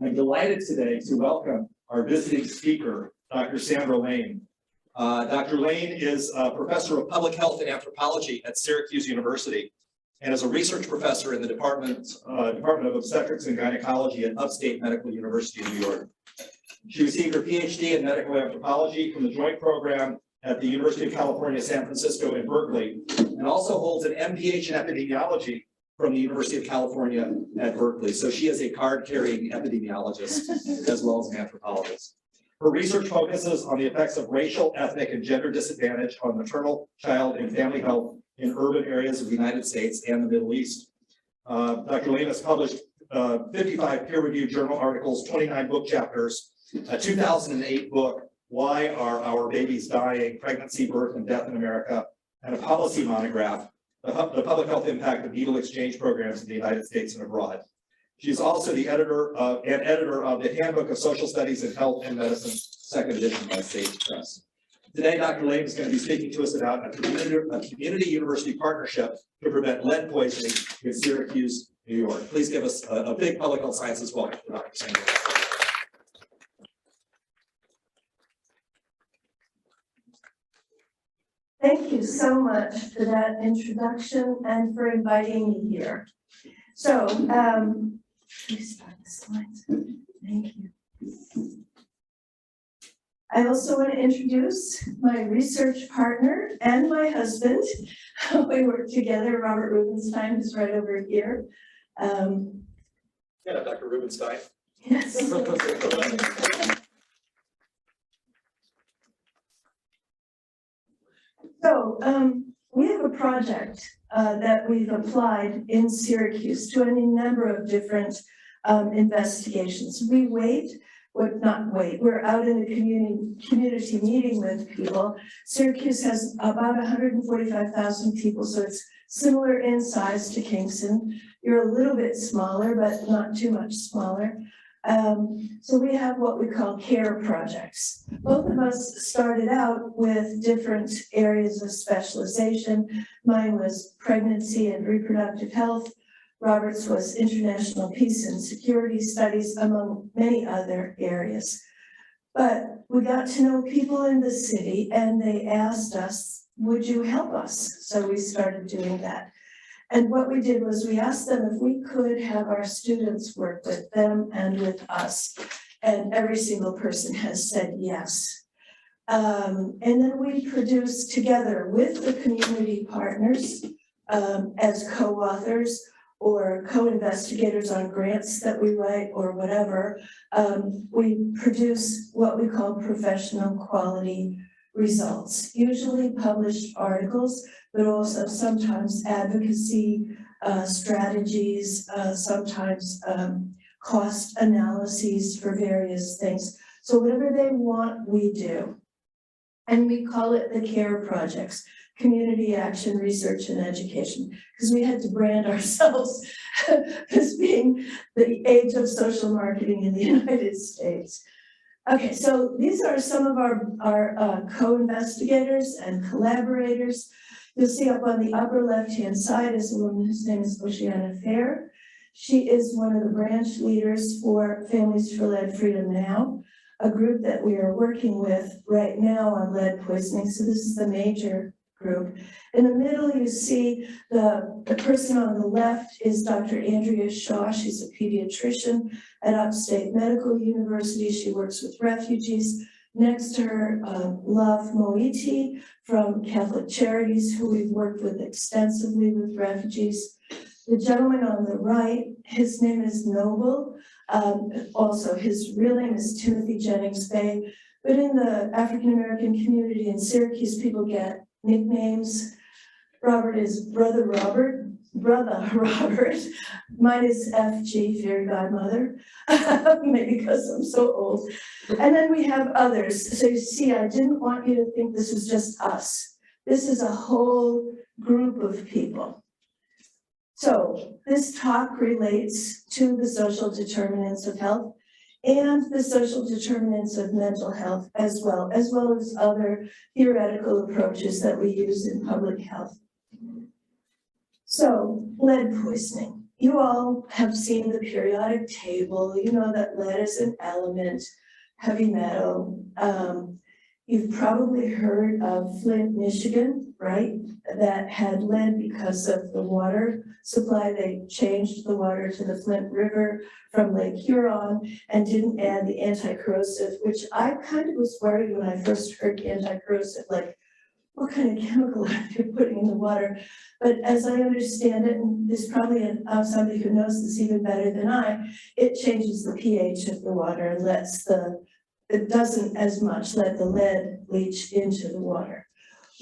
I'm delighted today to welcome our visiting speaker, Dr. Sandra Lane. Dr. Lane is a professor of public health and anthropology at Syracuse University and is a research professor in the Department of Obstetrics and Gynecology at Upstate Medical University in New York. She received her PhD in medical anthropology from the joint program at the University of California, San Francisco in Berkeley, and also holds an MPH in epidemiology from the University of California at Berkeley. So she is a card-carrying epidemiologist as well as an anthropologist. Her research focuses on the effects of racial, ethnic, and gender disadvantage on maternal, child, and family health in urban areas of the United States and the Middle East. Dr. Lane has published 55 peer-reviewed journal articles, 29 book chapters, a 2008 book, Why Are Our Babies Dying? Pregnancy, Birth, and Death in America, and a policy monograph, the public health impact of needle exchange programs in the United States and abroad. She's also the editor of the Handbook of Social Studies in Health and Medicine, second edition by Sage Press. Today, Dr. Lane is going to be speaking to us about a community university partnership to prevent lead poisoning in Syracuse, New York. Please give us a big public health sciences welcome to Dr. Sandra. Thank you so much for that introduction and for inviting me here. So, let me start the slides. Thank you. I also want to introduce my research partner and my husband. We work together. Robert Rubenstein is right over here. Yeah, Dr. Rubenstein. Yes. So we have a project that we've applied in Syracuse to any number of different investigations. We're out in the community meeting with people. Syracuse has about 145,000 people, so it's similar in size to Kingston. You're a little bit smaller, but not too much smaller. So we have what we call care projects. Both of us started out with different areas of specialization. Mine was pregnancy and reproductive health. Robert's was international peace and security studies, among many other areas. But we got to know people in the city and they asked us, would you help us? So we started doing that. And what we did was we asked them if we could have our students work with them and with us. And every single person has said yes. And then we produced together with the community partners as co-authors or co-investigators on grants that we write or whatever, we produce what we call professional quality results, usually published articles, but also sometimes advocacy strategies, sometimes cost analyses for various things. So whatever they want, we do. And we call it the CARE projects, Community Action, Research, and Education, because we had to brand ourselves as being the age of social marketing in the United States. Okay, so these are some of our co-investigators and collaborators. You'll see up on the upper left-hand side is a woman whose name is Oceana Fair. She is one of the branch leaders for Families for Lead Freedom Now, a group that we are working with right now on lead poisoning. So this is the major group. In the middle, you see the person on the left is Dr. Andrea Shaw. She's a pediatrician at Upstate Medical University. She works with refugees. Next to her, Love Moiti from Catholic Charities, who we've worked with extensively with refugees. The gentleman on the right, his name is Noble. Also, his real name is Timothy Jennings Bay. But in the African American community in Syracuse, people get nicknames. Robert is Brother Robert. Mine is FG, Fairy Godmother, maybe because I'm so old. And then we have others. So you see, I didn't want you to think this was just us. This is a whole group of people. So this talk relates to the social determinants of health and the social determinants of mental health as well as other theoretical approaches that we use in public health. So, lead poisoning. you all have seen the periodic table, you know that lead is an element, heavy metal. You've probably heard of Flint, Michigan, right? That had lead because of the water supply. They changed the water to the Flint River from Lake Huron and didn't add the anti-corrosive, which I kind of was worried when I first heard anti-corrosive, like, what kind of chemical are they putting in the water? But as I understand it, and there's probably somebody who knows this even better than I, it changes the pH of the water and it doesn't as much let the lead leach into the water.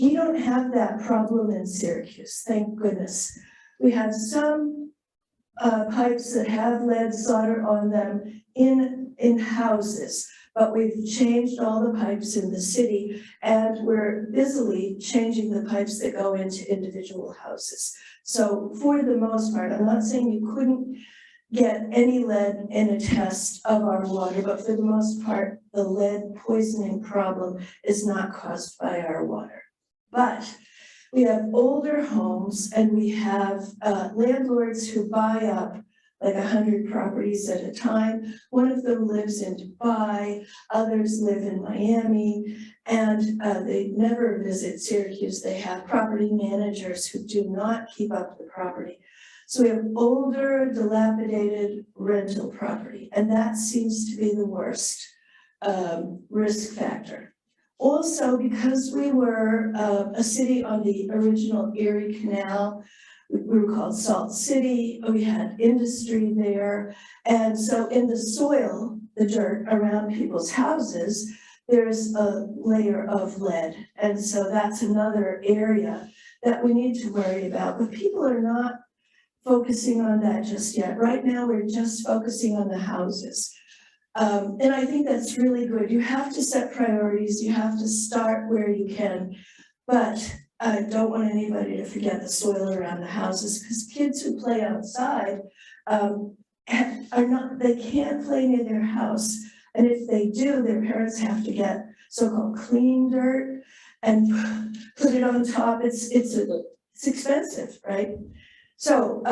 We don't have that problem in Syracuse, thank goodness. We have some pipes that have lead solder on them in houses, but we've changed all the pipes in the city and we're busily changing the pipes that go into individual houses. So for the most part, I'm not saying you couldn't get any lead in a test of our water, but for the most part, the lead poisoning problem is not caused by our water. But we have older homes and we have landlords who buy up like 100 properties at a time. One of them lives in Dubai, others live in Miami, and they never visit Syracuse. They have property managers who do not keep up the property. So we have older, dilapidated rental property, and that seems to be the worst risk factor. Also, because we were a city on the original Erie Canal, we were called Salt City, we had industry there, and so in the soil, the dirt around people's houses, there's a layer of lead, and so that's another area that we need to worry about, but people are not focusing on that just yet. Right now, we're just focusing on the houses. And I think that's really good. You have to set priorities. You have to start where you can. But I don't want anybody to forget the soil around the houses because kids who play outside they can't play near their house. And if they do, their parents have to get so-called clean dirt and put it on top. It's expensive, right? So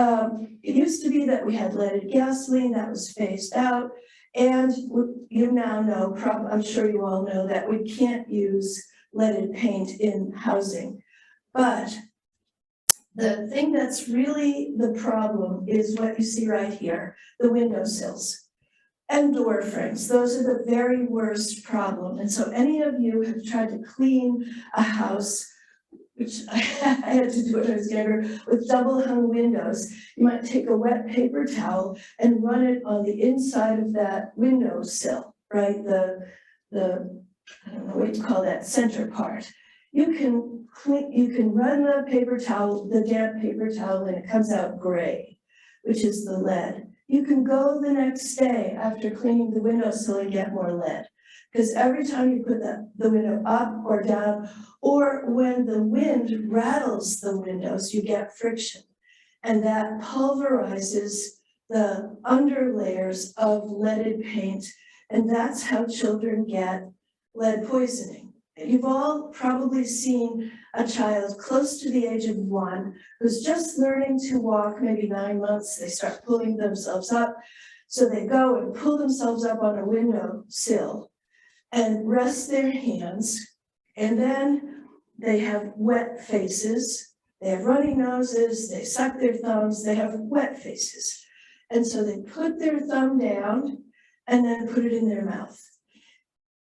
it used to be that we had leaded gasoline that was phased out. And you now know, I'm sure you all know that we can't use leaded paint in housing. But the thing that's really the problem is what you see right here, the windowsills and door frames. Those are the very worst problem. And so any of you have tried to clean a house, which I had to do when I was younger, with double hung windows, you might take a wet paper towel and run it on the inside of that windowsill, right? The I don't know what you call that center part. You can run the paper towel, the damp paper towel, and it comes out gray, which is the lead. You can go the next day after cleaning the windowsill and get more lead. Because every time you put the window up or down, or when the wind rattles the windows, you get friction. And that pulverizes the underlayers of leaded paint. And that's how children get lead poisoning. You've all probably seen a child close to the age of 1 who's just learning to walk, maybe 9 months, they start pulling themselves up. So they go and pull themselves up on a windowsill and rest their hands, and then they have wet faces, they have runny noses, they suck their thumbs, they have wet faces. And so they put their thumb down and then put it in their mouth.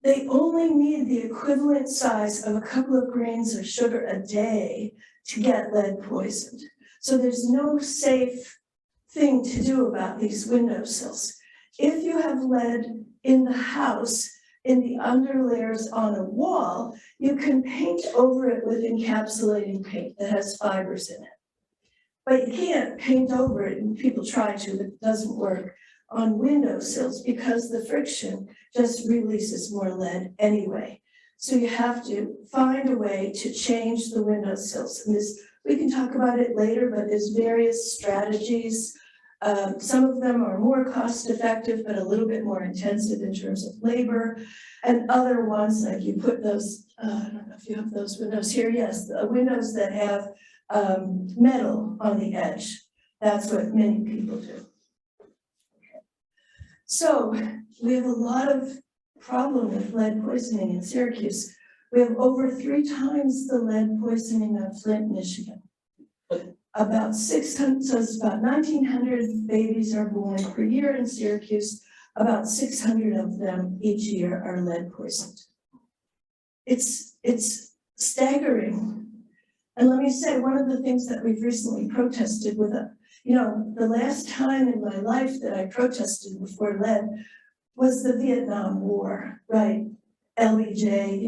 They only need the equivalent size of a couple of grains of sugar a day to get lead poisoned. So there's no safe thing to do about these windowsills. If you have lead in the house, in the underlayers on a wall, you can paint over it with encapsulating paint that has fibers in it. But you can't paint over it, and people try to, but it doesn't work on windowsills because the friction just releases more lead anyway. So you have to find a way to change the windowsills. And we can talk about it later, but there's various strategies. Some of them are more cost effective, but a little bit more intensive in terms of labor. And other ones, like you put those, I don't know if you have those windows here. Yes, the windows that have metal on the edge. That's what many people do. So we have a lot of problem with lead poisoning in Syracuse. We have over 3 times the lead poisoning of Flint, Michigan. About 600, so it's about 1,900 babies are born per year in Syracuse. About 600 of them each year are lead poisoned. It's staggering. And let me say, one of the things that we've recently protested with the last time in my life that I protested before lead was the Vietnam War, right? LBJ,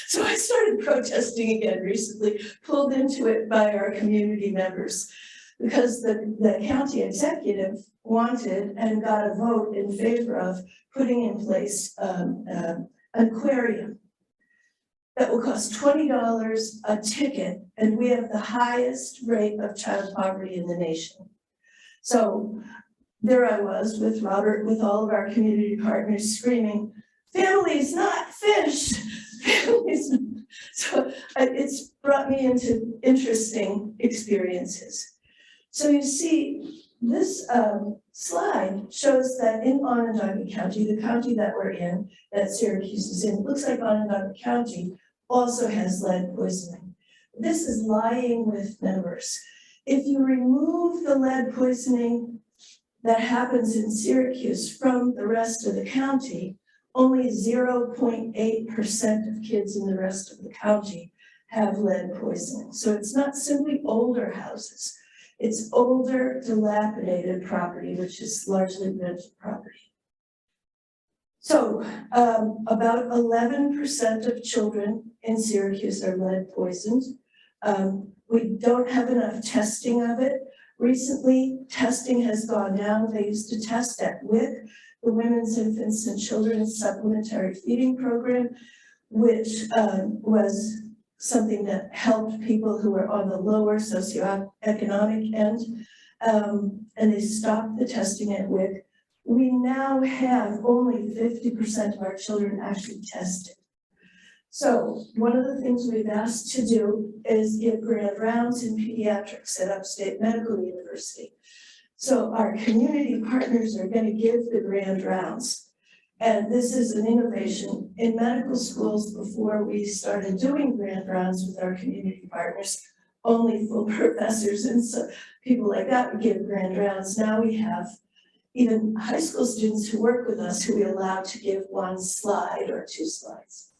So I started protesting again recently, pulled into it by our community members, because the county executive wanted and got a vote in favor of putting in place an aquarium that will cost $20 a ticket, and we have the highest rate of child poverty in the nation. So there I was with Robert, with all of our community partners screaming, "Families, not fish!" Families. So it's brought me into interesting experiences. So you see, this slide shows that in Onondaga County, the county that we're in, that Syracuse is in, looks like Onondaga County also has lead poisoning. This is lying with numbers. If you remove the lead poisoning that happens in Syracuse from the rest of the county, only 0.8% of kids in the rest of the county have lead poisoning. So it's not simply older houses, it's older, dilapidated property, which is largely rental property. So about 11% of children in Syracuse are lead poisoned. We don't have enough testing of it. Recently, testing has gone down. They used to test at WIC, the Women's, Infants, and Children's Supplementary Feeding Program, which was something that helped people who were on the lower socioeconomic end, and they stopped the testing at WIC. We now have only 50% of our children actually tested. So one of the things we've asked to do is give grand rounds in pediatrics at Upstate Medical University. So our community partners are going to give the grand rounds. And this is an innovation. In medical schools, before we started doing grand rounds with our community partners, only full professors and so people like that would give grand rounds. Now we have even high school students who work with us who we allow to give 1 slide or 2 slides.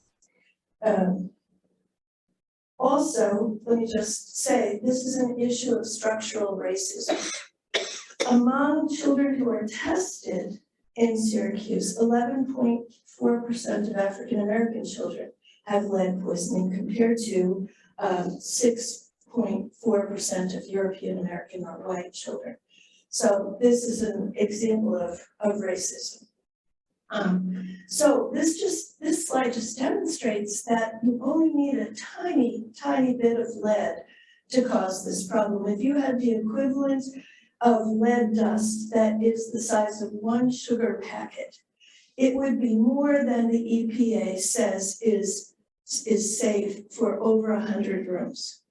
Also, let me just say, this is an issue of structural racism. Among children who are tested in Syracuse, 11.4% of African American children have lead poisoning compared to 6.4% of European American or white children. So this is an example of racism. So this slide just demonstrates that you only need a tiny, tiny bit of lead to cause this problem. If you had the equivalent of lead dust that is the size of 1 sugar packet, it would be more than the EPA says is safe for over 100 rooms.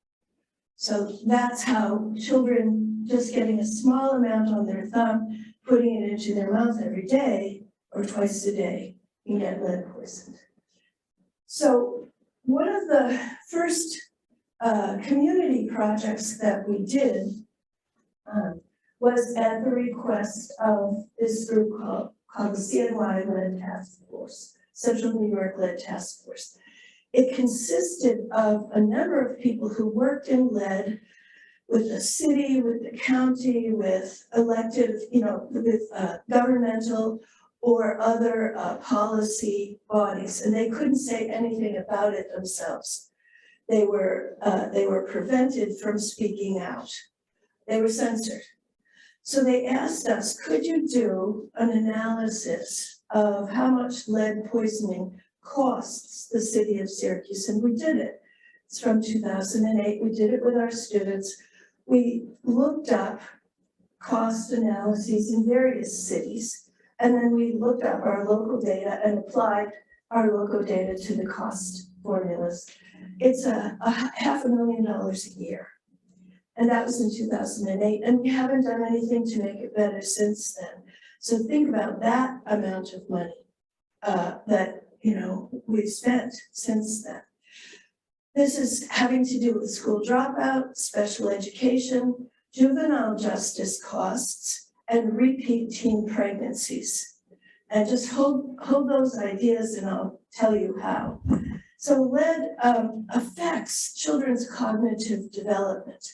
So that's how children just getting a small amount on their thumb, putting it into their mouth every day or twice a day, can get lead poisoned. So one of the first community projects that we did was at the request of this group called the CNY Lead Task Force, Central New York Lead Task Force. It consisted of a number of people who worked in lead with the city, with the county, with elective, with governmental or other policy bodies, and they couldn't say anything about it themselves. They were prevented from speaking out. They were censored. So they asked us, could you do an analysis of how much lead poisoning costs the city of Syracuse? And we did it. It's from 2008. We did it with our students. We looked up cost analyses in various cities, and then we looked up our local data and applied our local data to the cost formulas. It's $500,000 a year. And that was in 2008, and we haven't done anything to make it better since then. So think about that amount of money that, you know, we've spent since then. This is having to do with school dropout, special education, juvenile justice costs, and repeat teen pregnancies. And just hold those ideas and I'll tell you how. So lead affects children's cognitive development.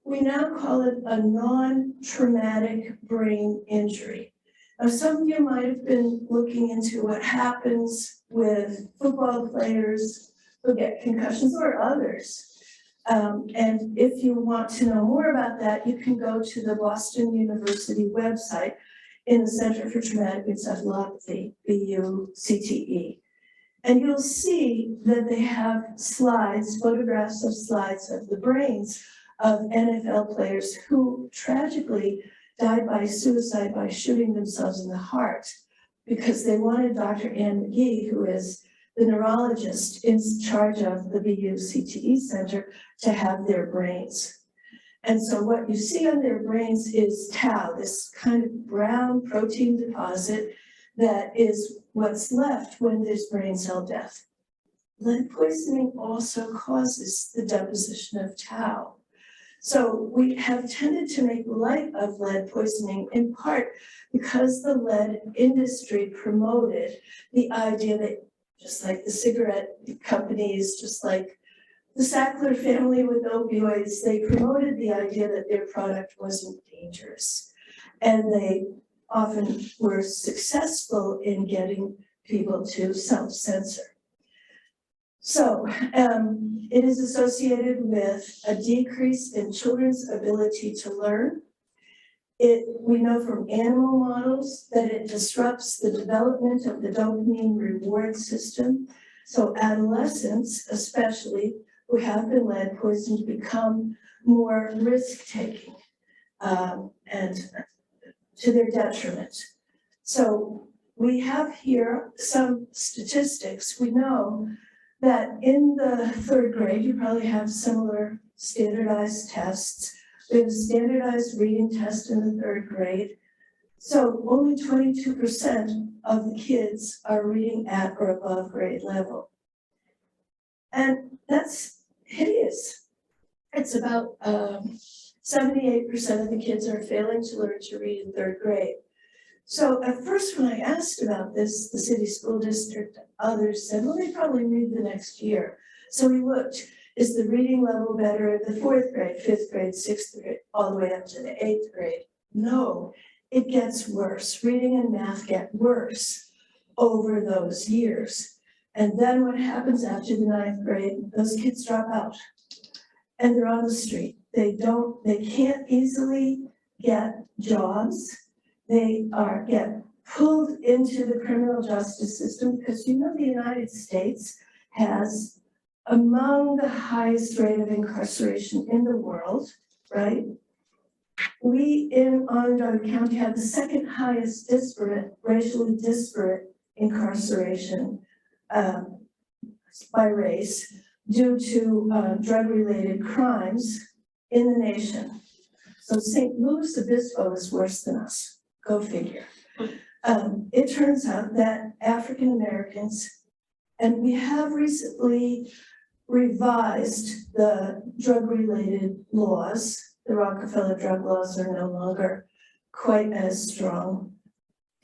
We now call it a non-traumatic brain injury. Now, some of you might have been looking into what happens with football players who get concussions or others. And if you want to know more about that, you can go to the Boston University website in the Center for Traumatic Encephalopathy, BU-CTE. And you'll see that they have slides, photographs of slides of the brains of NFL players who tragically died by suicide by shooting themselves in the heart because they wanted Dr. Ann McGee, who is the neurologist in charge of the BU-CTE Center, to have their brains. And so what you see on their brains is tau, this kind of brown protein deposit that is what's left when there's brain cell death. Lead poisoning also causes the deposition of tau. So we have tended to make light of lead poisoning in part because the lead industry promoted the idea that, just like the cigarette companies, just like the Sackler family with opioids, they promoted the idea that their product wasn't dangerous. And they often were successful in getting people to self-censor. So it is associated with a decrease in children's ability to learn. We know from animal models that it disrupts the development of the dopamine reward system. So adolescents, especially, who have been lead poisoned, become more risk-taking and to their detriment. So we have here some statistics. We know that in the third grade, you probably have similar standardized tests. We have a standardized reading test in the third grade. So only 22% of the kids are reading at or above grade level. And that's hideous. It's about 78% of the kids are failing to learn to read in third grade. So at first when I asked about this, the city school district, others said, well, they probably read the next year. So we looked, is the reading level better in the fourth grade, fifth grade, sixth grade, all the way up to the eighth grade? No, it gets worse. Reading and math get worse over those years. And then what happens after the ninth grade, those kids drop out and they're on the street. They can't easily get jobs. They get pulled into the criminal justice system because you know the United States has among the highest rate of incarceration in the world, right? We in Onondaga County have the second highest racially disparate incarceration by race due to drug-related crimes in the nation. So St. Louis Obispo is worse than us. Go figure. It turns out that African Americans, and we have recently revised the drug-related laws. The Rockefeller drug laws are no longer quite as strong.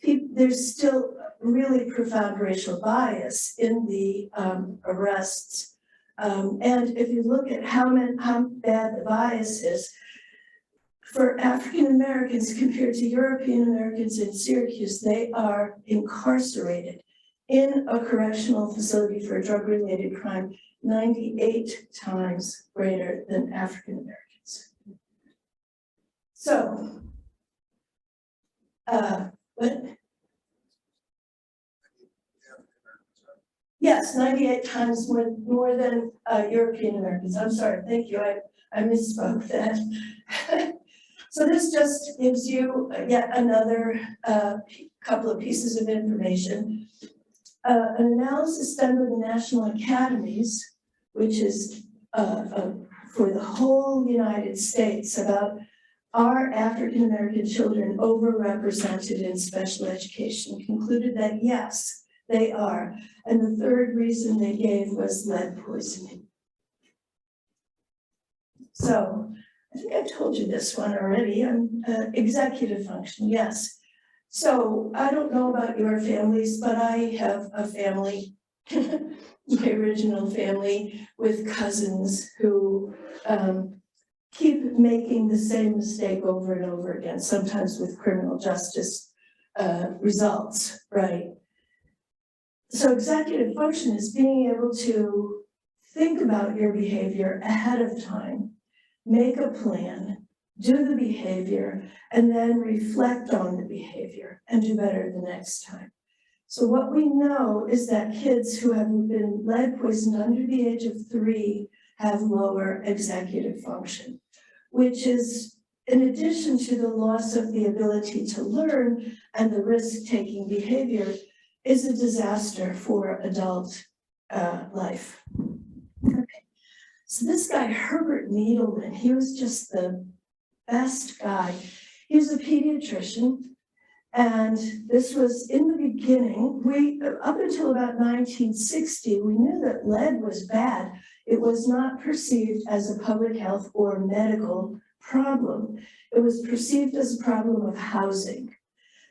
There's still really profound racial bias in the arrests. And if you look at how bad the bias is, for African Americans compared to European Americans in Syracuse, they are incarcerated in a correctional facility for a drug-related crime 98 times greater than African Americans. So, what? Yes, 98 times more than European Americans. I'm sorry, thank you, I misspoke that. So this just gives you yet another couple of pieces of information. An analysis done by the National Academies, which is a for the whole United States about are African American children overrepresented in special education, concluded that yes, they are. And the third reason they gave was lead poisoning. So I think I've told you this one already. Executive function, yes. So I don't know about your families, but I have a family, my original family, with cousins who keep making the same mistake over and over again, sometimes with criminal justice results, right? So executive function is being able to think about your behavior ahead of time, make a plan, do the behavior, and then reflect on the behavior and do better the next time. So what we know is that kids who have been lead poisoned under the age of 3 have lower executive function, which is, in addition to the loss of the ability to learn and the risk-taking behavior, is a disaster for adult life. Okay. So this guy, Herbert Needleman, he was just the best guy. He was a pediatrician, and this was in the beginning. Up until about 1960, we knew that lead was bad. It was not perceived as a public health or medical problem. It was perceived as a problem of housing.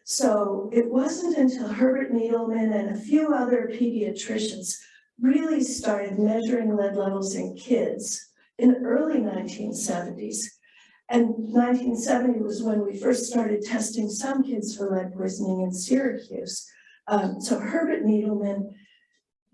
So it wasn't until Herbert Needleman and a few other pediatricians really started measuring lead levels in kids in the early 1970s. And 1970 was when we first started testing some kids for lead poisoning in Syracuse. So Herbert Needleman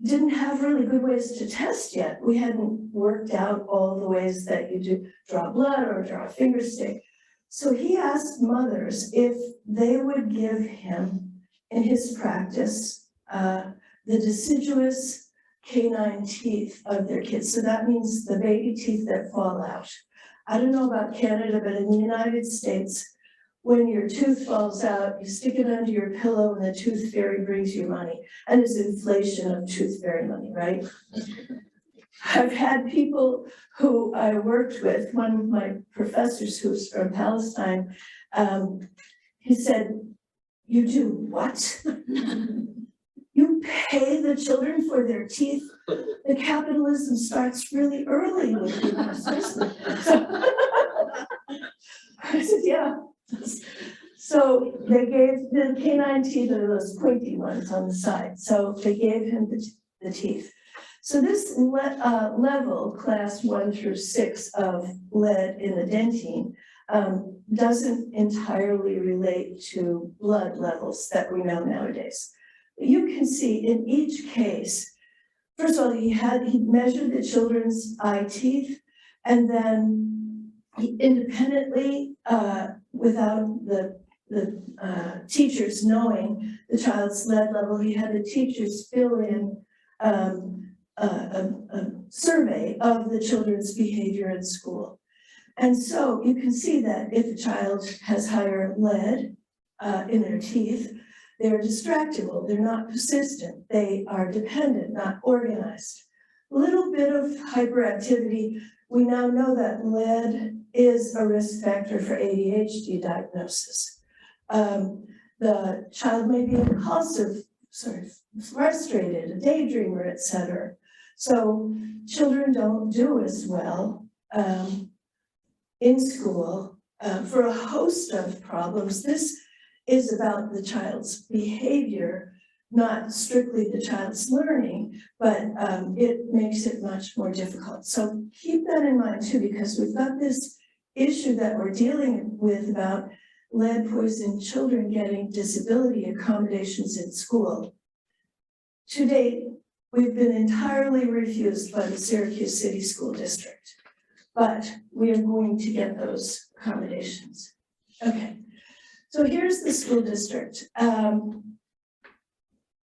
didn't have really good ways to test yet. We hadn't worked out all the ways that you do draw blood or draw a finger stick. So he asked mothers if they would give him, in his practice, the deciduous canine teeth of their kids. So that means the baby teeth that fall out. I don't know about Canada, but in the United States, when your tooth falls out, you stick it under your pillow and the tooth fairy brings you money. And it's inflation of tooth fairy money, right? I've had people who I worked with, one of my professors who's from Palestine, he said, "You do what? You pay the children for their teeth? The capitalism starts really early with you." So I said, yeah. So they gave the canine teeth, are those pointy ones on the side. So they gave him the teeth. So this level, class 1 through 6 of lead in the dentine, doesn't entirely relate to blood levels that we know nowadays. You can see in each case, first of all, he measured the children's eye teeth, and then he independently, without the teachers knowing the child's lead level, he had the teachers fill in a survey of the children's behavior in school. And so you can see that if a child has higher lead in their teeth, they're distractible, they're not persistent, they are dependent, not organized. A little bit of hyperactivity. We now know that lead is a risk factor for ADHD diagnosis. The child may be impulsive, sort of frustrated, a daydreamer, etc. So children don't do as well in school for a host of problems. This is about the child's behavior, not strictly the child's learning, but it makes it much more difficult. So keep that in mind too, because we've got this issue that we're dealing with about lead poisoned children getting disability accommodations in school. To date, we've been entirely refused by the Syracuse City School District, but we are going to get those accommodations. Okay, so here's the school district.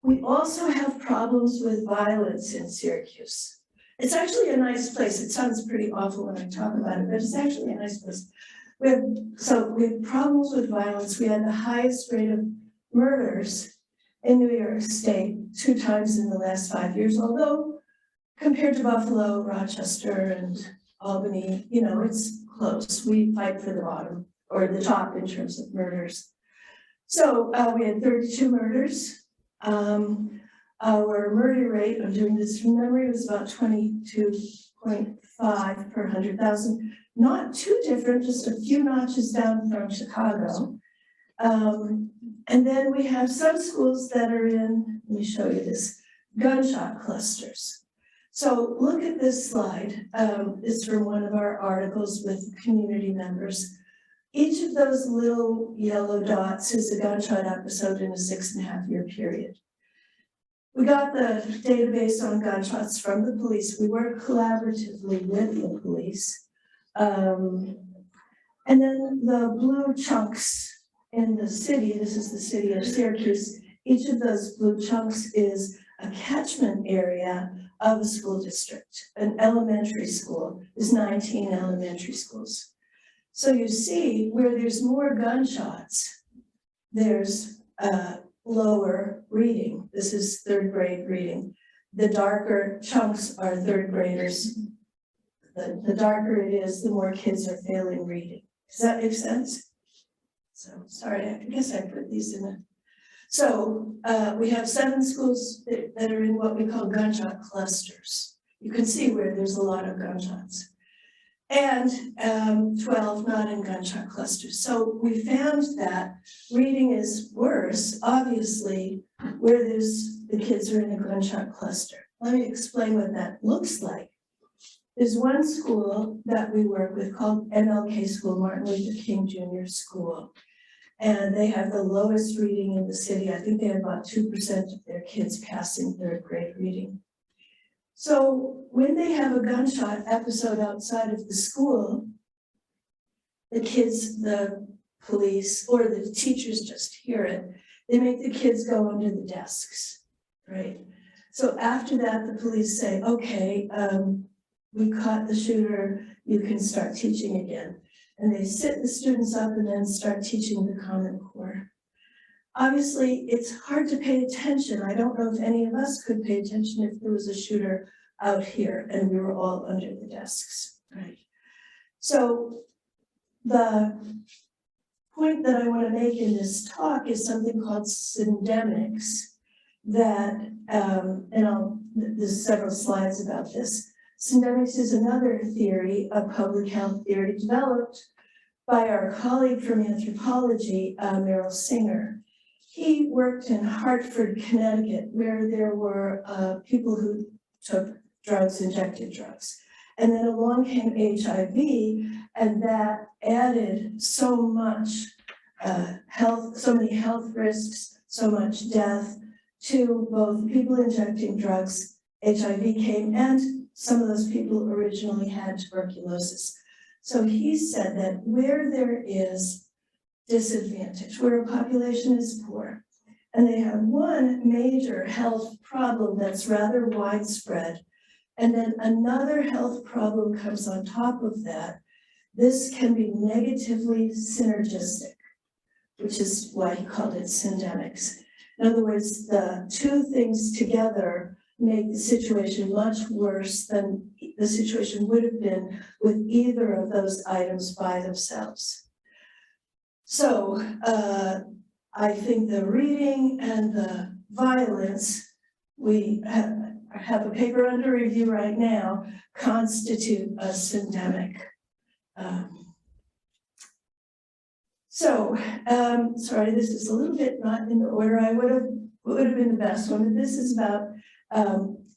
We also have problems with violence in Syracuse. It's actually a nice place. It sounds pretty awful when I talk about it, but it's actually a nice place. We have problems with violence. We had the highest rate of murders in New York State 2 times in the last 5 years, although compared to Buffalo, Rochester, and Albany, you know, it's close. We fight for the bottom or the top in terms of murders. So we had 32 murders. Our murder rate, I'm doing this from memory, was about 22.5 per 100,000. Not too different, just a few notches down from Chicago. And then we have some schools that are in, let me show you this, gunshot clusters. So look at this slide. It's from one of our articles with community members. Each of those little yellow dots is a gunshot episode in a 6.5-year period. We got the database on gunshots from the police. We work collaboratively with the police. And then the blue chunks in the city, this is the city of Syracuse, each of those blue chunks is a catchment area of a school district. An elementary school is 19 elementary schools. So you see where there's more gunshots, there's lower reading. This is 3rd grade reading. The darker chunks are 3rd graders. The darker it is, the more kids are failing reading. Does that make sense? So, sorry, I guess I put these in a. So we have 7 schools that are in what we call gunshot clusters. You can see where there's a lot of gunshots. And 12 not in gunshot clusters. So we found that reading is worse, obviously, where the kids are in a gunshot cluster. Let me explain what that looks like. There's one school that we work with called MLK School, Martin Luther King Jr. School. And they have the lowest reading in the city. I think they have about 2% of their kids passing 3rd grade reading. So when they have a gunshot episode outside of the school, the kids, the police, or the teachers just hear it. They make the kids go under the desks, right? So after that, the police say, okay, we caught the shooter, you can start teaching again. And they sit the students up and then start teaching the Common Core. Obviously, it's hard to pay attention. I don't know if any of us could pay attention if there was a shooter out here and we were all under the desks, right? So the point that I want to make in this talk is something called syndemics that, there's several slides about this. Syndemics is another theory, a public health theory developed by our colleague from anthropology, Merrill Singer. He worked in Hartford, Connecticut, where there were people who took drugs, injected drugs. And then along came HIV, and that added so much so many health risks, so much death to both people injecting drugs. HIV came, and some of those people originally had tuberculosis. So he said that where there is disadvantage, where a population is poor, and they have one major health problem that's rather widespread, and then another health problem comes on top of that, this can be negatively synergistic, which is why he called it syndemics. In other words, the two things together make the situation much worse than the situation would have been with either of those items by themselves. So I think the reading and the violence, we have a paper under review right now, constitute a syndemic. Sorry, this is a little bit not in the order I would have been the best one, but this is about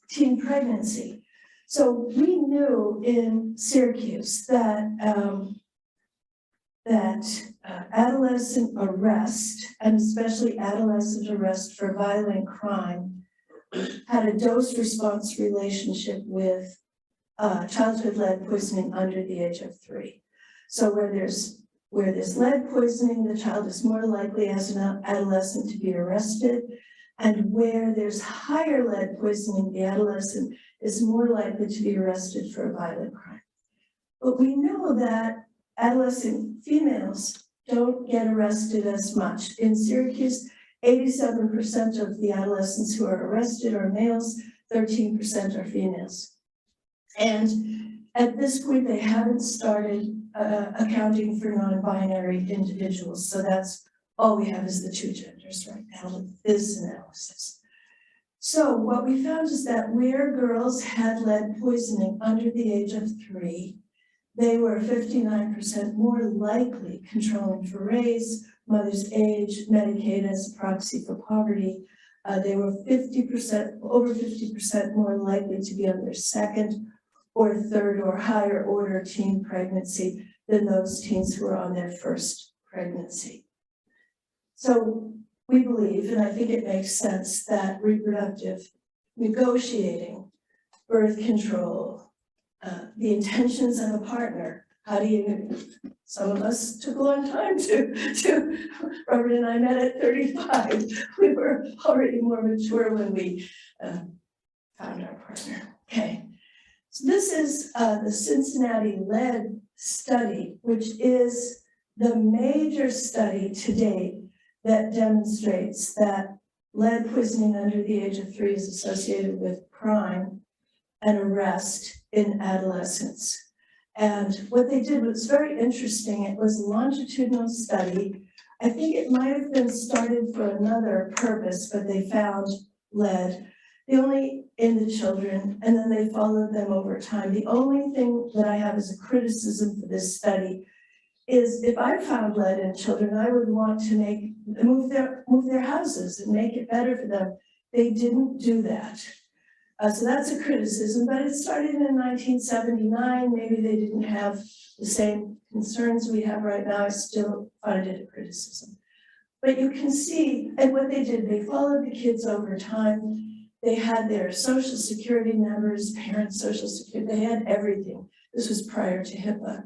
teen pregnancy. So we knew in Syracuse that adolescent arrest, and especially adolescent arrest for violent crime, had a dose-response relationship with childhood lead poisoning under the age of 3. So where there's lead poisoning, the child is more likely as an adolescent to be arrested, and where there's higher lead poisoning, the adolescent is more likely to be arrested for a violent crime. But we know that adolescent females don't get arrested as much. In Syracuse, 87% of the adolescents who are arrested are males, 13% are females. And at this point, they haven't started accounting for non-binary individuals. So that's all we have is the two genders right now with this analysis. So what we found is that where girls had lead poisoning under the age of 3, they were 59% more likely, controlling for race, mother's age, Medicaid as a proxy for poverty. They were over 50% more likely to be on their second or third or higher order teen pregnancy than those teens who were on their first pregnancy. So we believe, and I think it makes sense, that reproductive negotiating, birth control, the intentions of a partner, how do you, some of us took a long time to Robert and I met at 35. We were already more mature when we found our partner. Okay, so this is the Cincinnati lead study, which is the major study to date that demonstrates that lead poisoning under the age of 3 is associated with crime and arrest in adolescence. And what they did was very interesting. It was a longitudinal study. I think it might have been started for another purpose, but they found lead, only in the children, and then they followed them over time. The only thing that I have as a criticism for this study is if I found lead in children, I would want to move their houses and make it better for them. They didn't do that. So that's a criticism, but it started in 1979. Maybe they didn't have the same concerns we have right now. I still find it a criticism. But you can see, and what they did, they followed the kids over time. They had their social security numbers, parents' social security, they had everything. This was prior to HIPAA.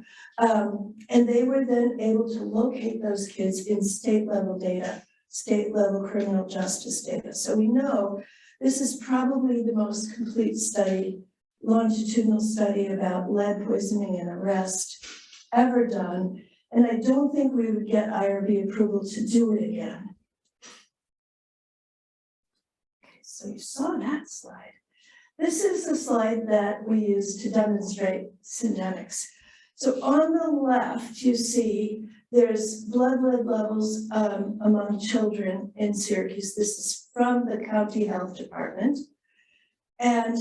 And they were then able to locate those kids in state level data, state level criminal justice data. So we know this is probably the most complete study, longitudinal study about lead poisoning and arrest ever done. And I don't think we would get IRB approval to do it again. Okay, so you saw that slide. This is the slide that we use to demonstrate syndemics. So on the left, you see there's blood lead levels among children in Syracuse. This is from the county health department. And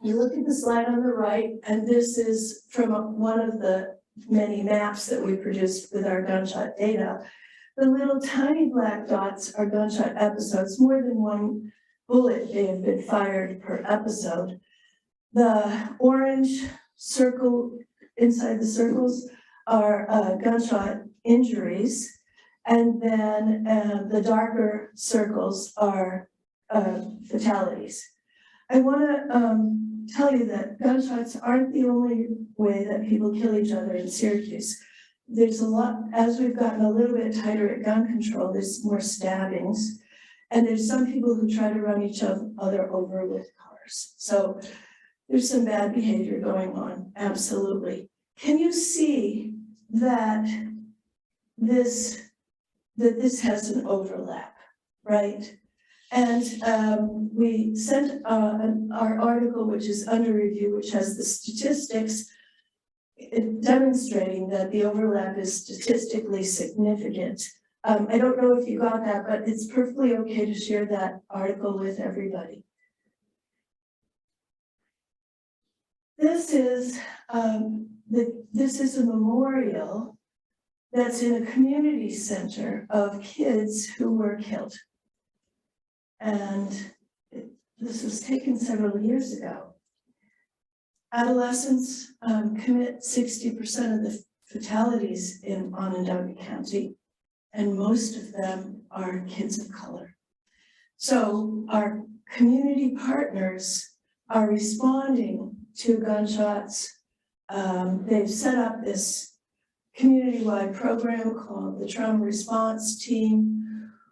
you look at the slide on the right, and this is from one of the many maps that we produced with our gunshot data. The little tiny black dots are gunshot episodes, more than one bullet may have been fired per episode. The orange circle inside the circles are gunshot injuries, and then the darker circles are fatalities. I want to tell you that gunshots aren't the only way that people kill each other in Syracuse. There's a lot, as we've gotten a little bit tighter at gun control, there's more stabbings, and there's some people who try to run each other over with cars. So there's some bad behavior going on, absolutely. Can you see that this has an overlap, right? And we sent our article, which is under review, which has the statistics demonstrating that the overlap is statistically significant. I don't know if you got that, but it's perfectly okay to share that article with everybody. This is a memorial that's in a community center of kids who were killed. And this was taken several years ago. Adolescents commit 60% of the fatalities in Onondaga County, and most of them are kids of color. So our community partners are responding to gunshots. They've set up this community-wide program called the Trauma Response Team,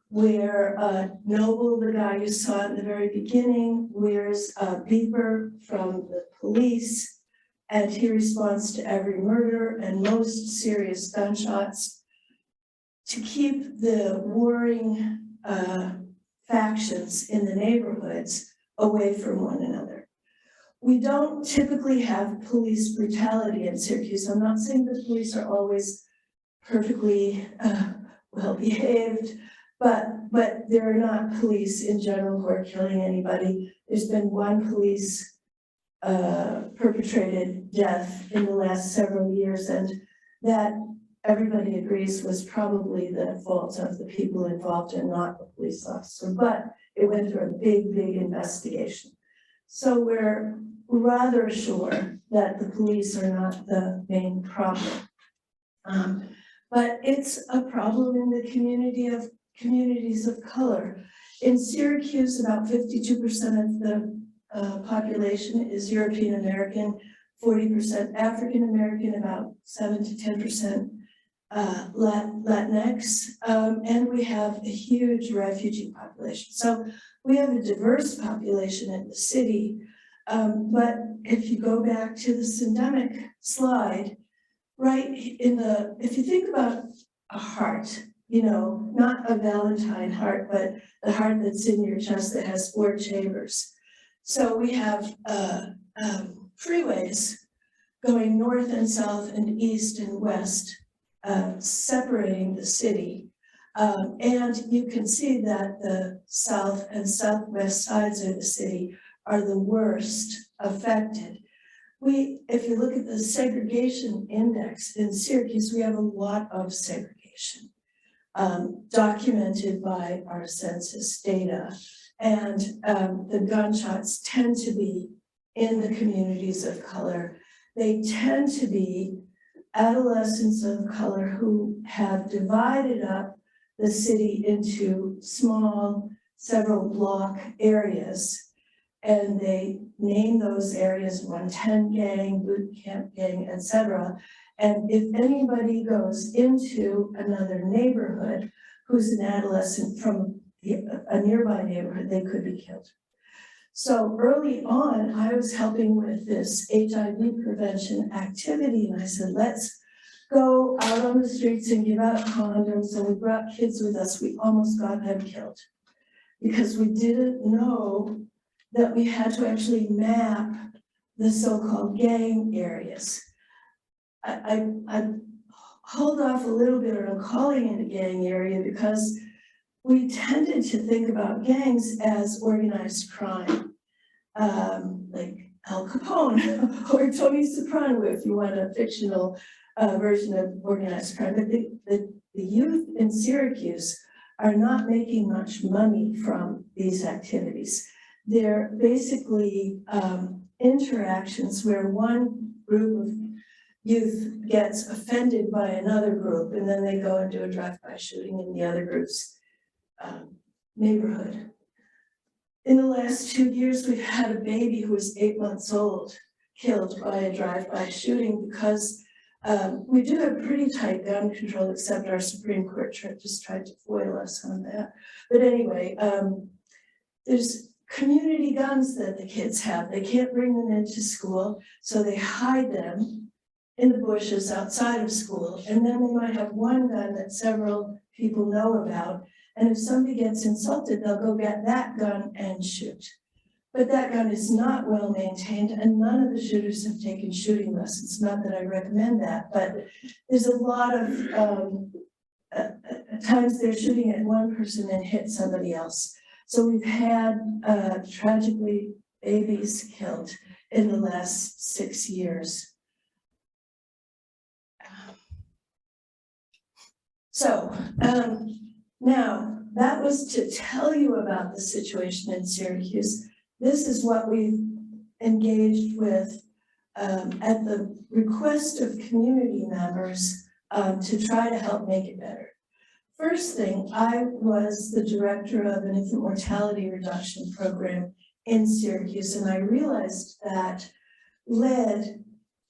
where Noble, the guy you saw in the very beginning, wears a beeper from the police, and he responds to every murder and most serious gunshots to keep the warring factions in the neighborhoods away from one another. We don't typically have police brutality in Syracuse. I'm not saying the police are always perfectly well behaved, but there are not police in general who are killing anybody. There's been one police perpetrated death in the last several years, and that everybody agrees was probably the fault of the people involved and not the police officer, but it went through a big investigation. So we're rather sure that the police are not the main problem. But it's a problem in the communities of color. In Syracuse, about 52% of the population is European American, 40% African American, about 7 to 10% Latinx, and we have a huge refugee population. So we have a diverse population in the city, but if you go back to the syndemic slide, right if you think about a heart, you know, not a Valentine heart, but the heart that's in your chest that has 4 chambers. So we have freeways going north and south and east and west, separating the city. And you can see that the south and southwest sides of the city are the worst affected. If you look at the segregation index in Syracuse, we have a lot of segregation documented by our census data. And the gunshots tend to be in the communities of color. They tend to be adolescents of color who have divided up the city into small, several block areas. And they name those areas 110 gang, boot camp gang, etc. And if anybody goes into another neighborhood who's an adolescent from a nearby neighborhood, they could be killed. So early on, I was helping with this HIV prevention activity, and I said, let's go out on the streets and give out condoms. And we brought kids with us. We almost got them killed because we didn't know that we had to actually map the so-called gang areas. I hold off a little bit on calling it a gang area because we tended to think about gangs as organized crime, like Al Capone or Tony Soprano, if you want a fictional version of organized crime. But the youth in Syracuse are not making much money from these activities. They're basically interactions where one group of youth gets offended by another group, and then they go and do a drive-by shooting in the other group's neighborhood. In the last 2 years, we've had a baby who was 8 months old killed by a drive-by shooting because we do have pretty tight gun control, except our Supreme Court just tried to foil us on that. But anyway, there's community guns that the kids have. They can't bring them into school, so they hide them in the bushes outside of school. And then they might have one gun that several people know about. And if somebody gets insulted, they'll go get that gun and shoot. But that gun is not well maintained, and none of the shooters have taken shooting lessons. Not that I recommend that, but there's a lot of times they're shooting at one person and hit somebody else. So we've had tragically babies killed in the last 6 years. So now that was to tell you about the situation in Syracuse. This is what we've engaged with at the request of community members to try to help make it better. First thing, I was the director of an infant mortality reduction program in Syracuse, and I realized that lead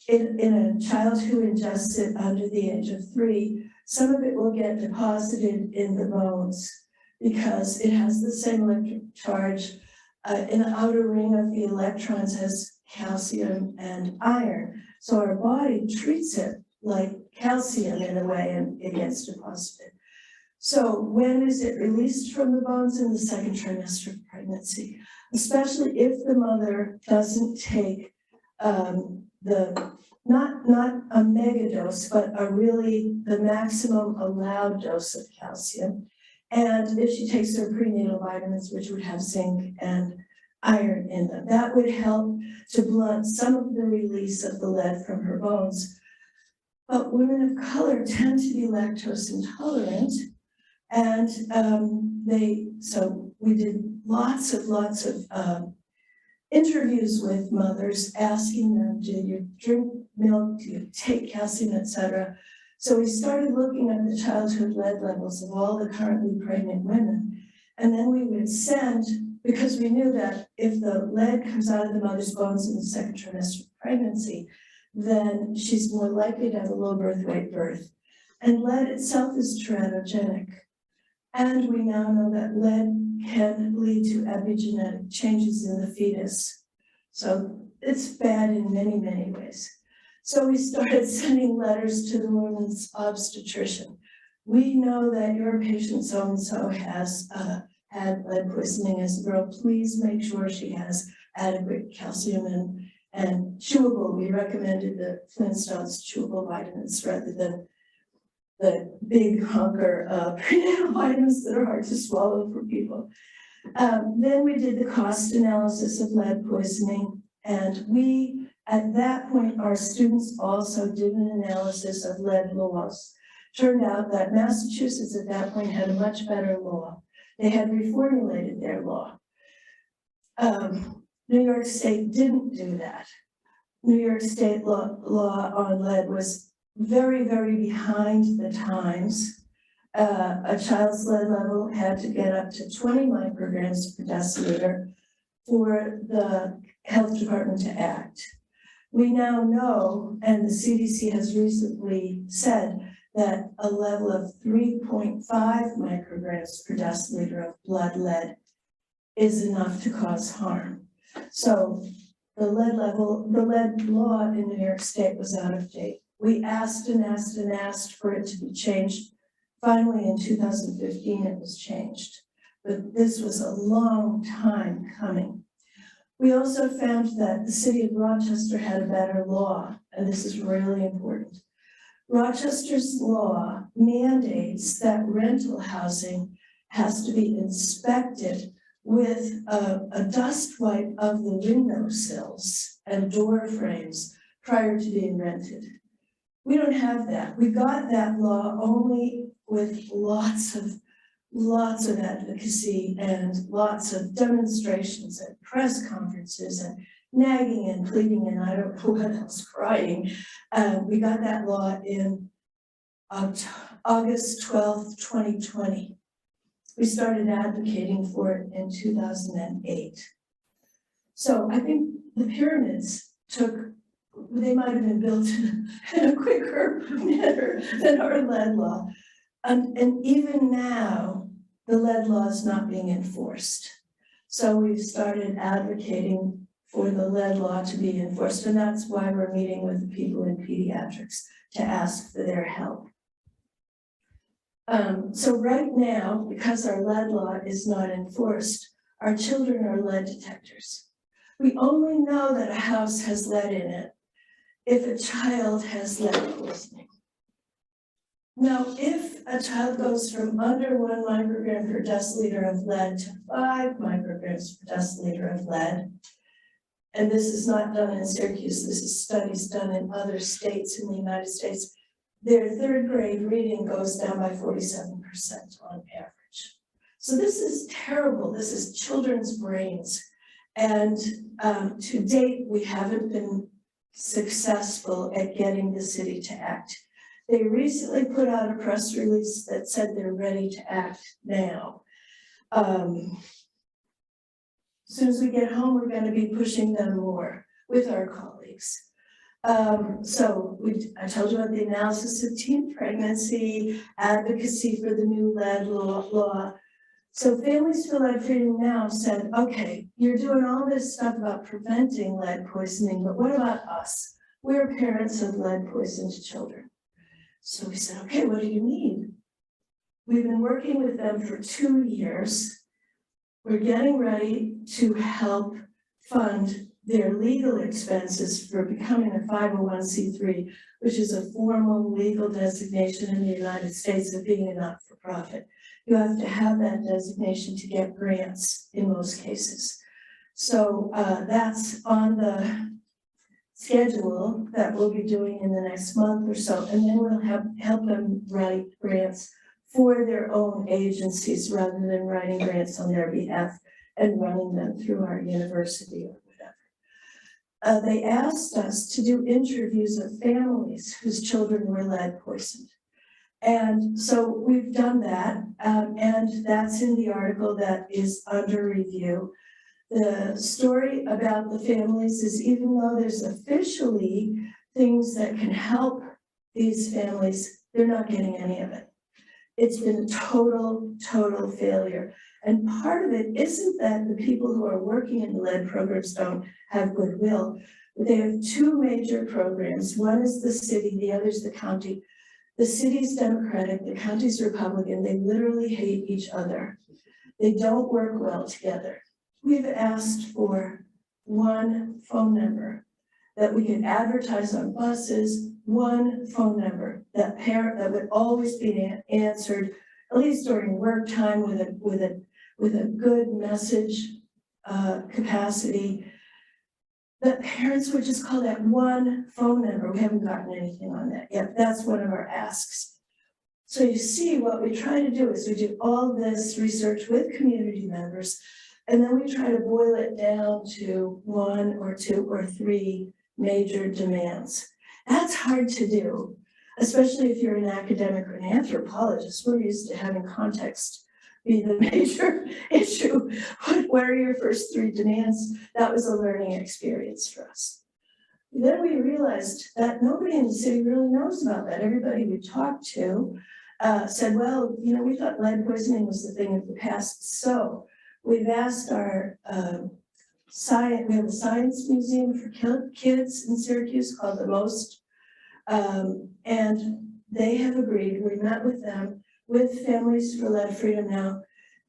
in a child who ingests it under the age of 3, some of it will get deposited in the bones because it has the same electric charge. In the outer ring of the electrons has calcium and iron. So our body treats it like calcium in a way, and it gets deposited. So when is it released from the bones? In the second trimester of pregnancy. especially if the mother doesn't take not a mega dose, but the maximum allowed dose of calcium. And if she takes her prenatal vitamins, which would have zinc and iron in them, that would help to blunt some of the release of the lead from her bones. But women of color tend to be lactose intolerant, and so we did lots of interviews with mothers, asking them, do you drink milk, do you take calcium, etc. So we started looking at the childhood lead levels of all the currently pregnant women, and then we would send, because we knew that if the lead comes out of the mother's bones in the second trimester of pregnancy, then she's more likely to have a low birth weight birth. And lead itself is teratogenic. And we now know that lead can lead to epigenetic changes in the fetus. So it's bad in many, many ways. So we started sending letters to the woman's obstetrician. We know that your patient so-and-so has had lead poisoning as a girl. Please make sure she has adequate calcium and chewable. We recommended the Flintstones chewable vitamins rather than the big hunker prenatal vitamins that are hard to swallow for people. Then we did the cost analysis of lead poisoning, and at that point, our students also did an analysis of lead laws. Turned out that Massachusetts at that point had a much better law. They had reformulated their law. New York State didn't do that. New York State law on lead was very, very behind the times. A child's lead level had to get up to 20 micrograms per deciliter for the health department to act. We now know, and the CDC has recently said, that a level of 3.5 micrograms per deciliter of blood lead is enough to cause harm. So the lead law in New York State was out of date. We asked and asked and asked for it to be changed. Finally, in 2015, it was changed. But this was a long time coming. We also found that the city of Rochester had a better law, and this is really important. Rochester's law mandates that rental housing has to be inspected with a dust wipe of the windowsills and door frames prior to being rented. We don't have that. We got that law only with lots of advocacy and lots of demonstrations and press conferences and nagging and pleading and I don't know what else, crying. We got that law in August 12th, 2020. We started advocating for it in 2008. So I think the pyramids they might have been built in a quicker manner than our lead law. And even now, the lead law is not being enforced. So we've started advocating for the lead law to be enforced, and that's why we're meeting with the people in pediatrics to ask for their help. So right now, because our lead law is not enforced, our children are lead detectors. We only know that a house has lead in it if a child has lead poisoning. Now, if a child goes from under 1 microgram per deciliter of lead to 5 micrograms per deciliter of lead, and this is not done in Syracuse, this is studies done in other states in the United States, their 3rd grade reading goes down by 47% on average. So this is terrible. This is children's brains. And to date, we haven't been successful at getting the city to act. They recently put out a press release that said they're ready to act now. As soon as we get home, we're going to be pushing them more with our colleagues. I told you about the analysis of teen pregnancy, advocacy for the new lead law. So Families for Lead Freedom Now said, okay, you're doing all this stuff about preventing lead poisoning, but what about us? We're parents of lead poisoned children. So we said, okay, what do you need? We've been working with them for 2 years. we're getting ready to help fund their legal expenses for becoming a 501c3, which is a formal legal designation in the United States of being a not-for-profit. You have to have that designation to get grants in most cases. So that's on the schedule that we'll be doing in the next month or so, and then we'll help them write grants for their own agencies rather than writing grants on their behalf and running them through our university or whatever. They asked us to do interviews of families whose children were lead poisoned. And so we've done that, and that's in the article that is under review. The story about the families is, even though there's officially things that can help these families, they're not getting any of it. It's been a total failure. And part of it isn't that the people who are working in the lead programs don't have goodwill, but they have two major programs. One is the city, the other is the county. The city's Democratic, the county's Republican. They literally hate each other. They don't work well together. We've asked for one phone number that we can advertise on buses, one phone number that would always be answered, at least during work time, with a good message capacity. That parents would just call that one phone number. We haven't gotten anything on that yet. That's one of our asks. So you see, what we try to do is we do all this research with community members, and then we try to boil it down to one or two or three major demands. That's hard to do, especially if you're an academic or an anthropologist. We're used to having context be the major issue. What are your first three demands? That was a learning experience for us. Then we realized that nobody in the city really knows about that. Everybody we talked to said, well, you know, we thought lead poisoning was the thing of the past. So we've asked our science, we have a science museum for kids in Syracuse called The Most, and they have agreed, we met with them, with Families for Lead Freedom Now.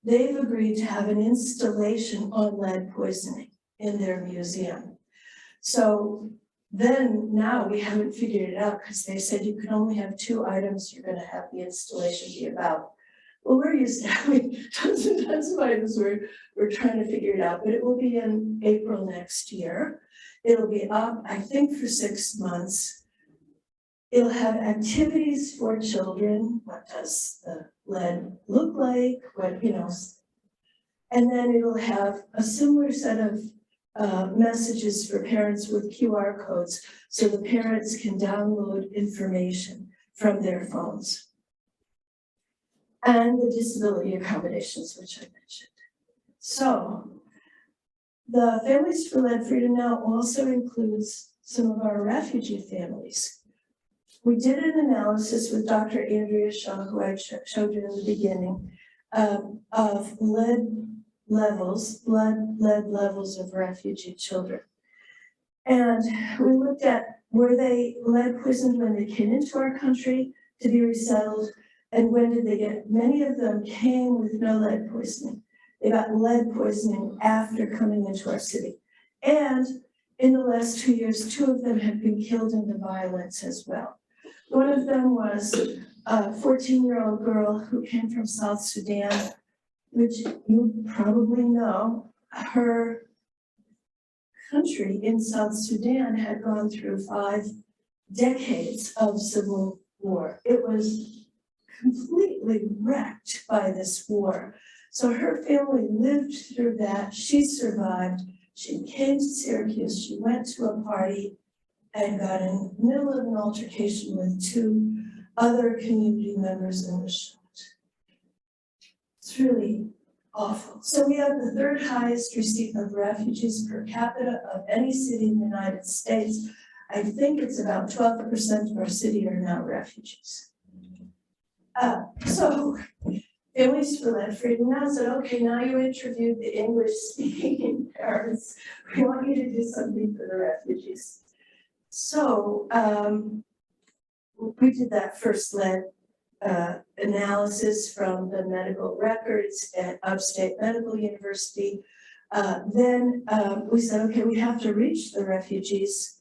They've agreed to have an installation on lead poisoning in their museum. So then now we haven't figured it out because they said you can only have two items you're going to have the installation be about. Well, we're used to having tons and tons of items. We're trying to figure it out, but it will be in April next year. It'll be up, I think, for 6 months. It'll have activities for children. What does the lead look like? What, you know, and then it'll have a similar set of messages for parents with QR codes so the parents can download information from their phones. And the disability accommodations, which I mentioned. So the Families for Lead Freedom Now also includes some of our refugee families. We did an analysis with Dr. Andrea Shaw, who I showed you in the beginning, of lead levels of refugee children. And we looked at, were they lead poisoned when they came into our country to be resettled? And when did they get? Many of them came with no lead poisoning. They got lead poisoning after coming into our city. And in the last 2 years, 2 of them have been killed in the violence as well. One of them was a 14-year-old girl who came from South Sudan, which you probably know. Her country in South Sudan had gone through 5 decades of civil war. It was completely wrecked by this war. So her family lived through that. She survived. She came to Syracuse. She went to a party and got in the middle of an altercation with 2 other community members and was shot. It's really awful. So we have the 3rd highest receipt of refugees per capita of any city in the United States. I think it's about 12% of our city are now refugees. So Families for Lead Freedom Now said, okay, now you interviewed the English-speaking parents. We want you to do something for the refugees. So we did that first lead analysis from the medical records at Upstate Medical University. Then we said, okay, we have to reach the refugees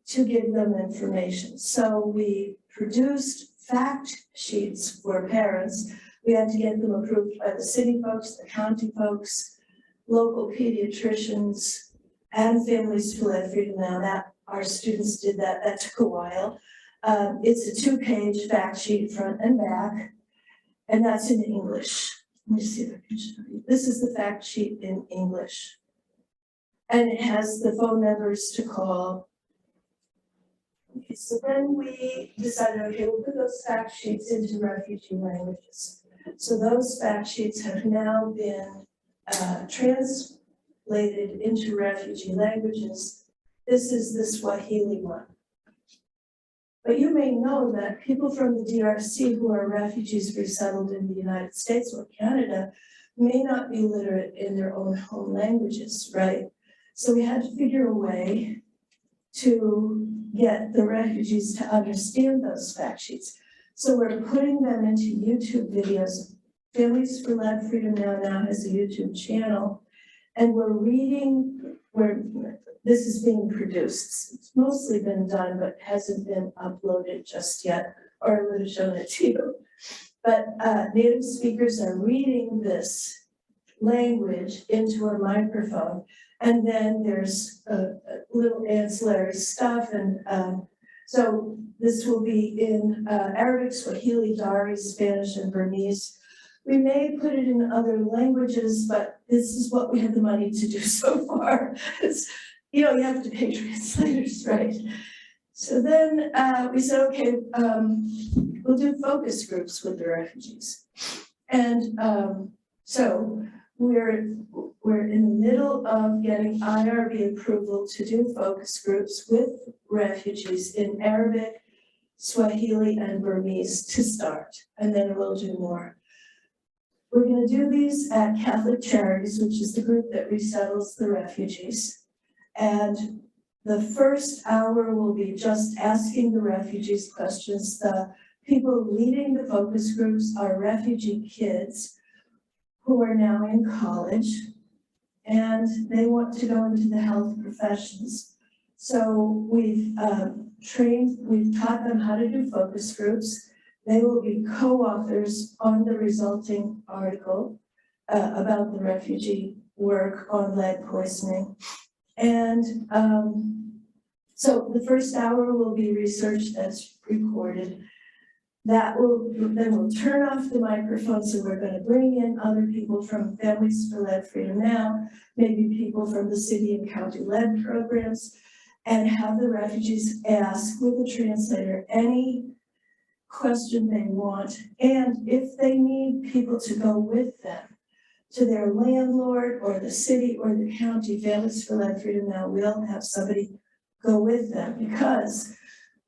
to give them information. So we produced fact sheets for parents. We had to get them approved by the city folks, the county folks, local pediatricians, and Families for Lead Freedom. Now that our students did that, that took a while. It's a 2-page fact sheet, front and back, and that's in English. Let me see if I can show you. This is the fact sheet in English. And it has the phone numbers to call. Okay, so then we decided, okay, we'll put those fact sheets into refugee languages. So those fact sheets have now been translated into refugee languages. This is the Swahili one. But you may know that people from the DRC who are refugees resettled in the United States or Canada may not be literate in their own home languages, right? So we had to figure a way to get the refugees to understand those fact sheets. So we're putting them into YouTube videos. Families for Lead Freedom now has a YouTube channel, and we're reading, this is being produced. It's mostly been done, but hasn't been uploaded just yet, or I would have shown it to you. But native speakers are reading this language into a microphone, and then there's a little ancillary stuff, and so this will be in Arabic, Swahili, Dari, Spanish, and Burmese. We may put it in other languages, but this is what we have the money to do so far. You know, you have to pay translators, right? So then we said, okay, we'll do focus groups with the refugees. And so we're in the middle of getting IRB approval to do focus groups with refugees in Arabic, Swahili, and Burmese to start, and then we'll do more. We're going to do these at Catholic Charities, which is the group that resettles the refugees. And the first hour will be just asking the refugees questions. The people leading the focus groups are refugee kids who are now in college, and they want to go into the health professions. So we've taught them how to do focus groups. They will be co-authors on the resulting article about the refugee work on lead poisoning. And so the first hour will be research that's recorded. Then we'll turn off the microphone, so we're going to bring in other people from Families for Lead Freedom Now, maybe people from the city and county lead programs, and have the refugees ask with a translator any question they want, and if they need people to go with them to their landlord or the city or the county, Families for Lead Freedom Now will have somebody go with them, because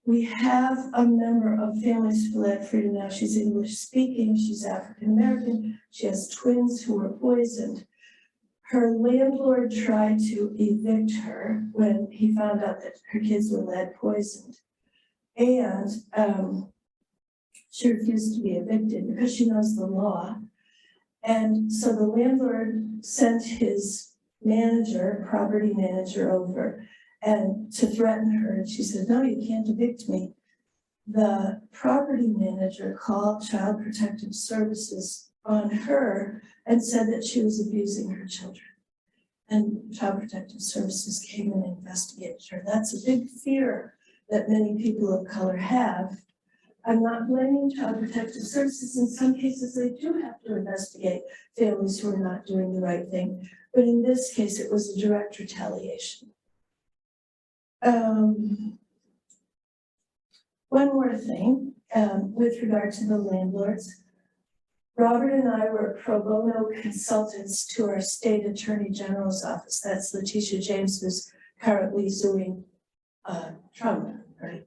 we have a member of Families for Lead Freedom Now. She's English speaking, she's African American, she has twins who were poisoned. Her landlord tried to evict her when he found out that her kids were lead poisoned. And she refused to be evicted because she knows the law. And so the landlord sent his manager, property manager, over and to threaten her. And she said, no, you can't evict me. The property manager called Child Protective Services on her and said that she was abusing her children. And Child Protective Services came and investigated her. That's a big fear that many people of color have. I'm not blaming Child Protective Services. In some cases, they do have to investigate families who are not doing the right thing. But in this case, it was a direct retaliation. One more thing with regard to the landlords. Robert and I were pro bono consultants to our state attorney general's office. That's Letitia James, who's currently suing Trump, right?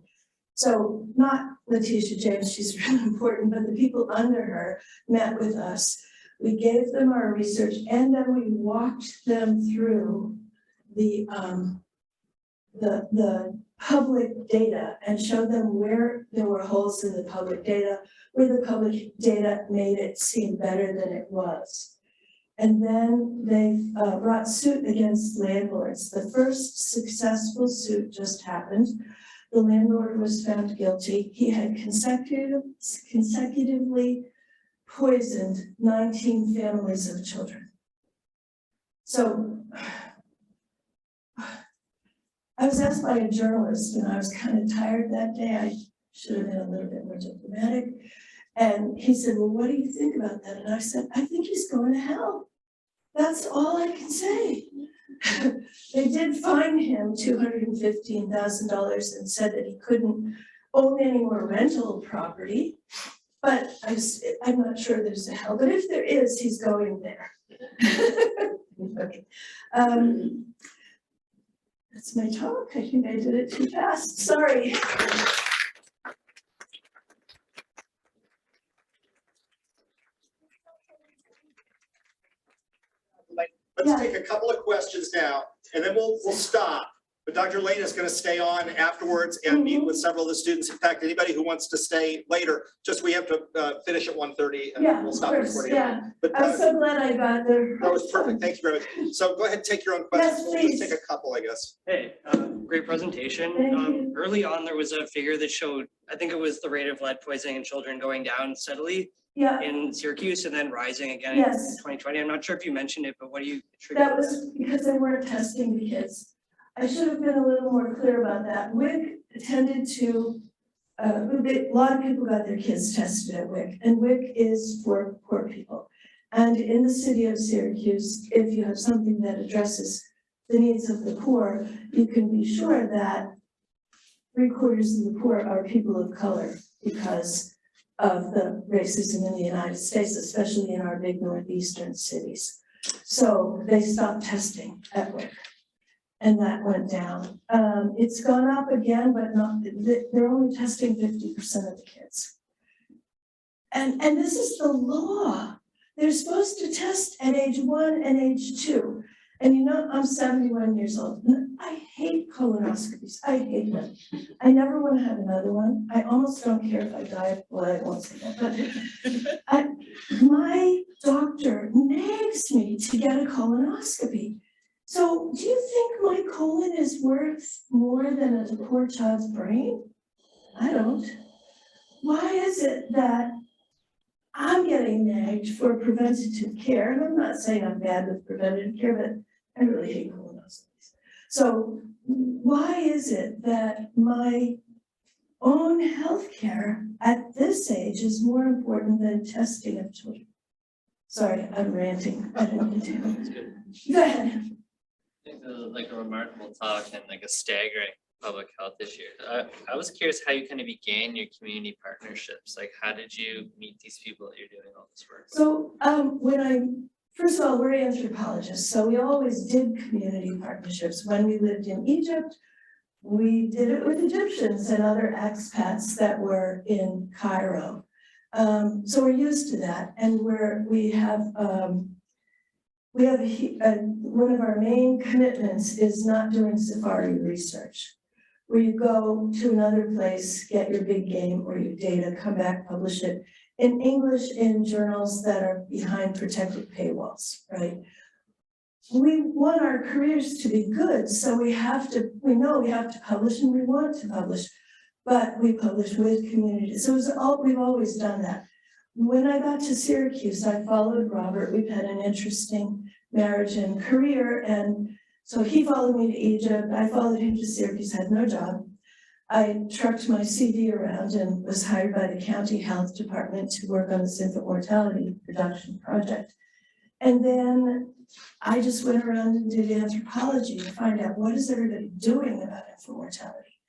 So not Letitia James, she's really important, but the people under her met with us. We gave them our research, and then we walked them through the the public data and showed them where there were holes in the public data, where the public data made it seem better than it was. And then they brought suit against landlords. The first successful suit just happened. The landlord was found guilty. He had consecutively poisoned 19 families of children. So I was asked by a journalist, and I was kind of tired that day. I should have been a little bit more diplomatic. And he said, well, what do you think about that? And I said, I think he's going to hell. That's all I can say. They did fine him $215,000 and said that he couldn't own any more rental property. But I'm not sure there's a hell, but if there is, he's going there. Okay. That's my talk. I think I did it too fast. Sorry. Let's take a couple of questions now, and then we'll stop. But Dr. Lane is going to stay on afterwards and meet with several of the students. In fact, anybody who wants to stay later, just we have to finish at 1:30 and we'll stop recording. Yeah, but, I'm so glad I got there. That was perfect. Thank you very much. So go ahead and take your own questions. Yes, We'll please. just take a couple, I guess. Hey, great presentation. Thank you. Early on, there was a figure that showed, I think it was the rate of lead poisoning in children going down steadily Yeah, in Syracuse and then rising again Yes. in 2020. I'm not sure if you mentioned it, but what do you attribute? that was because they weren't testing the kids. I should have been a little more clear about that. WIC tended to, a lot of people got their kids tested at WIC, and WIC is for poor people. And in the city of Syracuse, if you have something that addresses the needs of the poor, you can be sure that 3/4 of the poor are people of color because of the racism in the United States, especially in our big northeastern cities. So they stopped testing at WIC. And that went down. It's gone up again, but not, they're only testing 50% of the kids. And this is the law. They're supposed to test at age 1 and age 2. And you know, I'm 71 years old. I hate colonoscopies. I hate them. I never want to have another one. I almost don't care if I die. Well, I won't say that, but my doctor nags me to get a colonoscopy. So do you think my colon is worth more than a poor child's brain? I don't. Why is it that I'm getting nagged for preventative care? And I'm not saying I'm bad with preventative care, but I really hate colonoscopies. So why is it that my own health care at this age is more important than testing of children? Sorry, I'm ranting. I didn't mean to. Go ahead. I think it was like a remarkable talk and like a staggering public health issue. I was curious how you kind of began your community partnerships. Like, how did you meet these people that you're doing all this work with? So first of all, we're anthropologists, so we always did community partnerships. When we lived in Egypt, we did it with Egyptians and other expats that were in Cairo. So we're used to that, and we have one of our main commitments is not doing safari research, where you go to another place, get your big game or your data, come back, publish it in English in journals that are behind protected paywalls, right? We want our careers to be good, so we know we have to publish and we want to publish, but we publish with community. So we've always done that. When I got to Syracuse, I followed Robert. We've had an interesting marriage and career, and so he followed me to Egypt. I followed him to Syracuse, had no job. I trucked my CV around and was hired by the county health department to work on this infant mortality reduction project. And then I just went around and did anthropology to find out what is everybody doing about infant mortality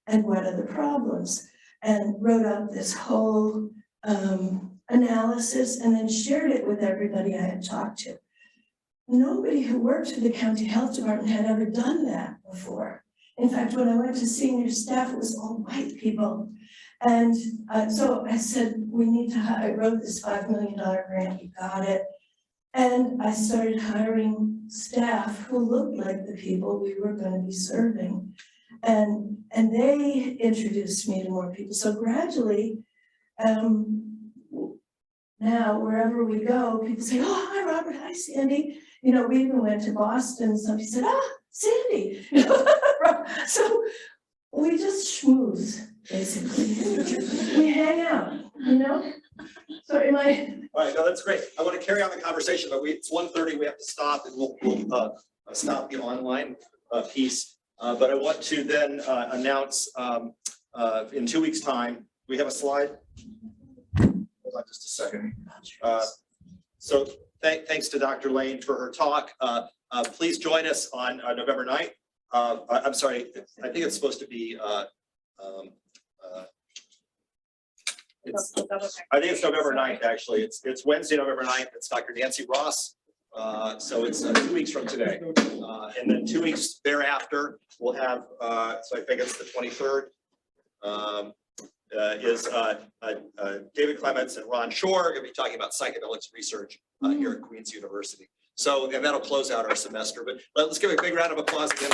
and what are the problems, and wrote up this whole analysis and then shared it with everybody I had talked to. Nobody who worked for the county health department had ever done that before. In fact, when I went to senior staff, it was all white people. And so I said, I wrote this $5 million grant, we got it. And I started hiring staff who looked like the people we were going to be serving. And they introduced me to more people. So gradually, now wherever we go, people say, oh, hi, Robert, hi, Sandy. You know, we even went to Boston, somebody said, ah, Sandy. So we just schmooze, basically. We hang out, you know? So am I? All right, no, that's great. I want to carry on the conversation, but it's 1:30, we have to stop, and we'll stop the online piece. But I want to then announce in 2 weeks' time, we have a slide. Hold on just a second. So thanks to Dr. Lane for her talk. Please join us on November 9th. I'm sorry, I think it's supposed to be I think it's November 9th, actually. It's Wednesday, November 9th. It's Dr. Nancy Ross. So it's 2 weeks from today. And then 2 weeks thereafter, we'll have, so I think it's the 23rd, is David Clements and Ron Shore going to be talking about psychedelics research here at Queen's University. So, and that'll close out our semester. But let's give a big round of applause again.